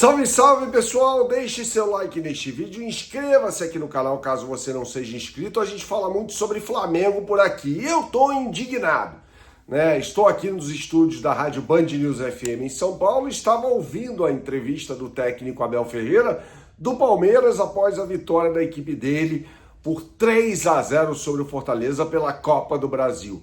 Salve, salve pessoal, deixe seu like neste vídeo, inscreva-se aqui no canal caso você não seja inscrito. A gente fala muito sobre Flamengo por aqui e eu tô indignado, né? Estou aqui nos estúdios da Rádio Band News FM em São Paulo e estava ouvindo a entrevista do técnico Abel Ferreira do Palmeiras após a vitória da equipe dele por 3-0 sobre o Fortaleza pela Copa do Brasil.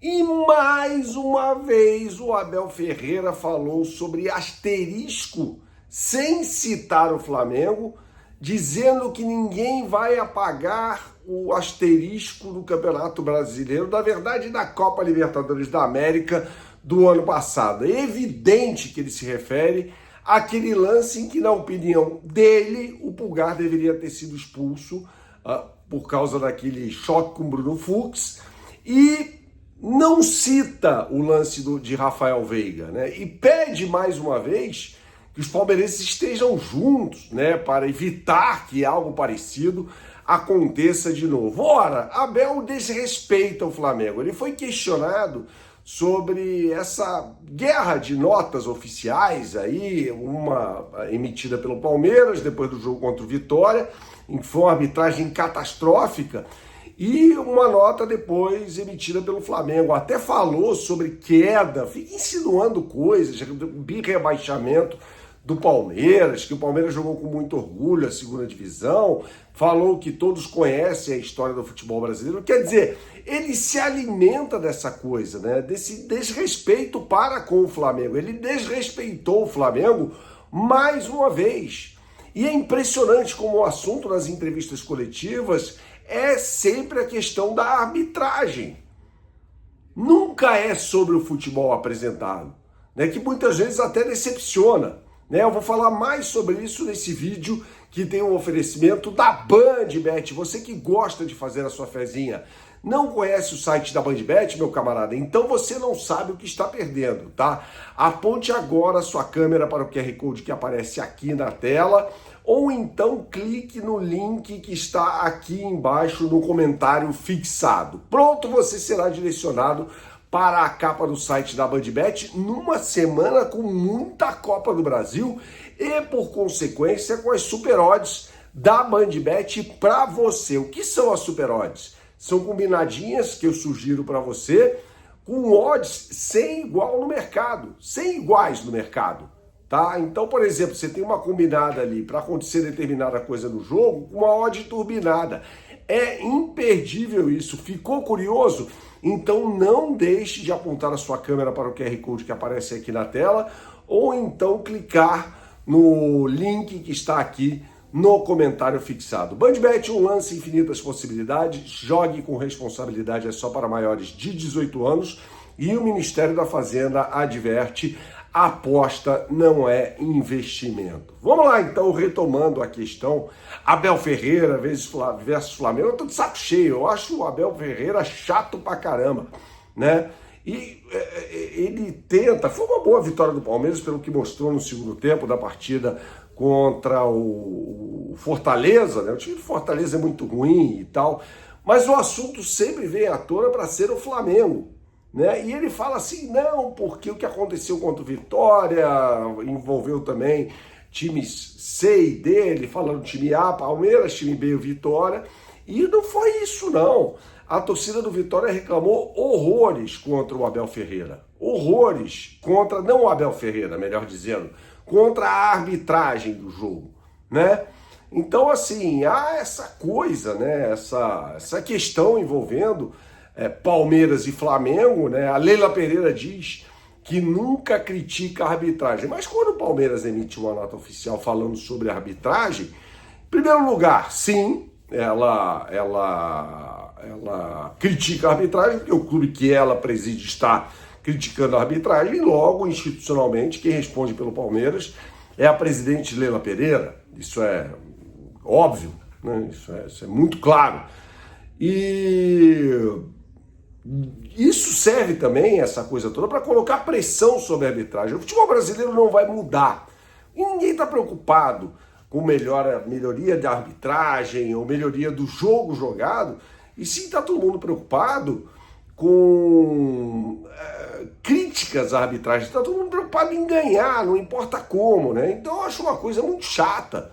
E mais uma vez o Abel Ferreira falou sobre asterisco, sem citar o Flamengo, dizendo que ninguém vai apagar o asterisco do Campeonato Brasileiro, na verdade da Copa Libertadores da América do ano passado. É evidente que ele se refere àquele lance em que, na opinião dele, o Pulgar deveria ter sido expulso por causa daquele choque com Bruno Fux, e não cita o lance de Rafael Veiga, né? E pede mais uma vez que os palmeirenses estejam juntos, né, para evitar que algo parecido aconteça de novo. Ora, Abel desrespeita o Flamengo. Ele foi questionado sobre essa guerra de notas oficiais aí, uma emitida pelo Palmeiras depois do jogo contra o Vitória, em que foi uma arbitragem catastrófica, e uma nota depois emitida pelo Flamengo. Até falou sobre queda, fica insinuando coisas, rebaixamento do Palmeiras, que o Palmeiras jogou com muito orgulho a segunda divisão, falou que todos conhecem a história do futebol brasileiro. Quer dizer, ele se alimenta dessa coisa, né? Desse desrespeito para com o Flamengo. Ele desrespeitou o Flamengo mais uma vez. E é impressionante como o assunto nas entrevistas coletivas é sempre a questão da arbitragem. Nunca é sobre o futebol apresentado, né? Que muitas vezes até decepciona, né? Eu vou falar mais sobre isso nesse vídeo, que tem um oferecimento da BandBet. Você que gosta de fazer a sua fezinha, não conhece o site da BandBet, meu camarada? Então você não sabe o que está perdendo, tá? Aponte agora a sua câmera para o QR Code que aparece aqui na tela, ou então clique no link que está aqui embaixo no comentário fixado. Pronto, você será direcionado para a capa do site da BandBet numa semana com muita Copa do Brasil e, por consequência, com as super odds da BandBet para você. O que são as super odds? São combinadinhas que eu sugiro para você com odds sem igual no mercado, sem iguais no mercado, tá? Então, por exemplo, você tem uma combinada ali para acontecer determinada coisa no jogo, com uma odd turbinada. É imperdível isso. Ficou curioso? Então não deixe de apontar a sua câmera para o QR Code que aparece aqui na tela, ou então clicar no link que está aqui no comentário fixado. BandBet, um lance, infinitas possibilidades. Jogue com responsabilidade, é só para maiores de 18 anos. E o Ministério da Fazenda adverte: aposta não é investimento. Vamos lá, então, retomando a questão. Abel Ferreira versus Flamengo. Eu tô de saco cheio. Eu acho o Abel Ferreira chato pra caramba, né? E ele tenta... Foi uma boa vitória do Palmeiras, pelo que mostrou no segundo tempo da partida contra o Fortaleza, né? O time do Fortaleza é muito ruim e tal, mas o assunto sempre vem à tona para ser o Flamengo, né? E ele fala assim, não, porque o que aconteceu contra o Vitória envolveu também times C e D, ele falando time A, Palmeiras, time B, Vitória, e não foi isso não. A torcida do Vitória reclamou horrores contra o Abel Ferreira, horrores contra, não o Abel Ferreira, melhor dizendo, contra a arbitragem do jogo, né? Então, assim, há essa coisa, né? Essa questão envolvendo Palmeiras e Flamengo, né? A Leila Pereira diz que nunca critica a arbitragem, mas quando o Palmeiras emite uma nota oficial falando sobre a arbitragem, em primeiro lugar, sim, ela critica a arbitragem, porque o clube que ela preside está criticando a arbitragem, e logo, institucionalmente, quem responde pelo Palmeiras é a presidente Leila Pereira. Isso é óbvio, né? Isso é muito claro. E isso serve também, essa coisa toda, para colocar pressão sobre a arbitragem. O futebol brasileiro não vai mudar. E ninguém está preocupado com melhoria da arbitragem ou melhoria do jogo jogado, e sim está todo mundo preocupado com críticas à arbitragem, está todo mundo preocupado em ganhar, não importa como, né? Então eu acho uma coisa muito chata,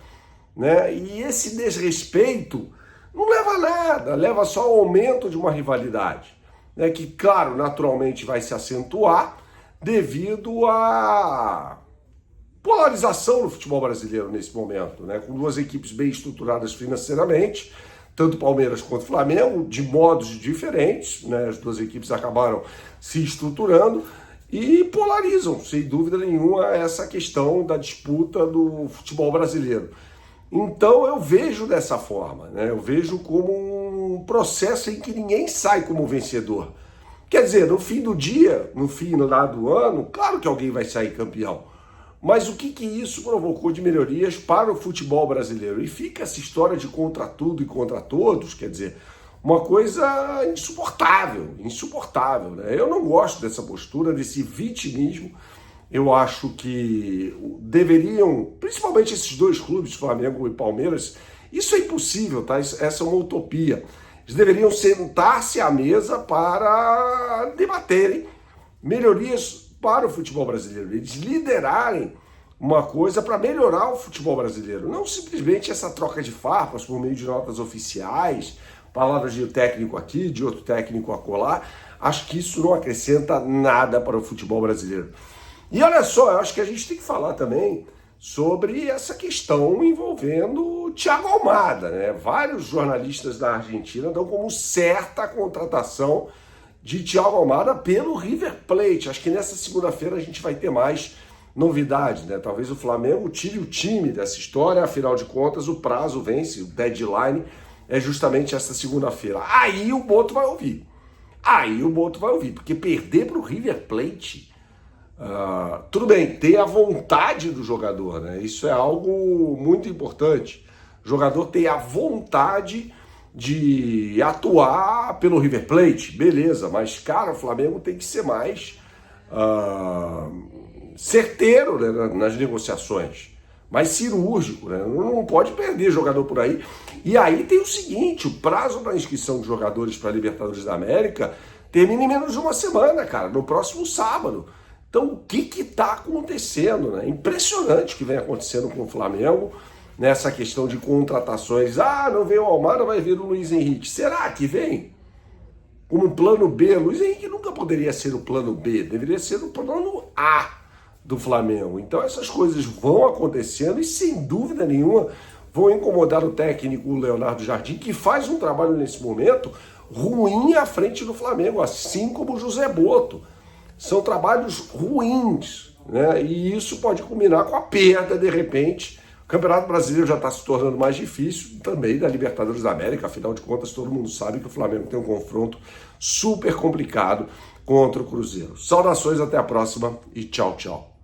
né? E esse desrespeito não leva a nada, leva só ao aumento de uma rivalidade, né? Que, claro, naturalmente vai se acentuar devido à polarização no futebol brasileiro nesse momento, né? Com duas equipes bem estruturadas financeiramente, tanto Palmeiras quanto Flamengo, de modos diferentes, né? As duas equipes acabaram se estruturando e polarizam, sem dúvida nenhuma, essa questão da disputa do futebol brasileiro. Então eu vejo dessa forma, né? Eu vejo como um processo em que ninguém sai como vencedor. Quer dizer, no fim do dia, no fim lá do ano, claro que alguém vai sair campeão. Mas o que isso provocou de melhorias para o futebol brasileiro? E fica essa história de contra tudo e contra todos, quer dizer, uma coisa insuportável, né? Eu não gosto dessa postura, desse vitimismo. Eu acho que deveriam, principalmente esses dois clubes, Flamengo e Palmeiras, isso é impossível, tá? Essa é uma utopia. Eles deveriam sentar-se à mesa para debaterem melhorias para o futebol brasileiro, eles liderarem uma coisa para melhorar o futebol brasileiro, não simplesmente essa troca de farpas por meio de notas oficiais, palavras de um técnico aqui, de outro técnico acolá. Acho que isso não acrescenta nada para o futebol brasileiro. E olha só, eu acho que a gente tem que falar também sobre essa questão envolvendo o Thiago Almada, né? Vários jornalistas da Argentina dão como certa a contratação de Thiago Almada pelo River Plate. Acho que nessa segunda-feira a gente vai ter mais novidades, né? Talvez o Flamengo tire o time dessa história, afinal de contas o prazo vence, o deadline é justamente essa segunda-feira. Aí o Boto vai ouvir. Porque perder para o River Plate, tudo bem, ter a vontade do jogador, né? Isso é algo muito importante. O jogador ter a vontade de atuar pelo River Plate, beleza, mas, cara, o Flamengo tem que ser mais certeiro, né, nas negociações, mais cirúrgico, né? Não pode perder jogador por aí. E aí tem o seguinte, o prazo para inscrição de jogadores para a Libertadores da América termina em menos de uma semana, cara, no próximo sábado. Então, o que está acontecendo, né? Impressionante o que vem acontecendo com o Flamengo nessa questão de contratações. Não veio o Almada, vai vir o Luiz Henrique. Será que vem? Como plano B? Luiz Henrique nunca poderia ser o plano B, deveria ser o plano A do Flamengo. Então essas coisas vão acontecendo e, sem dúvida nenhuma, vão incomodar o técnico Leonardo Jardim, que faz um trabalho nesse momento ruim à frente do Flamengo, assim como o José Boto. São trabalhos ruins, né? E isso pode culminar com a perda, de repente. O Campeonato Brasileiro já está se tornando mais difícil, também da Libertadores da América, afinal de contas todo mundo sabe que o Flamengo tem um confronto super complicado contra o Cruzeiro. Saudações, até a próxima e tchau, tchau.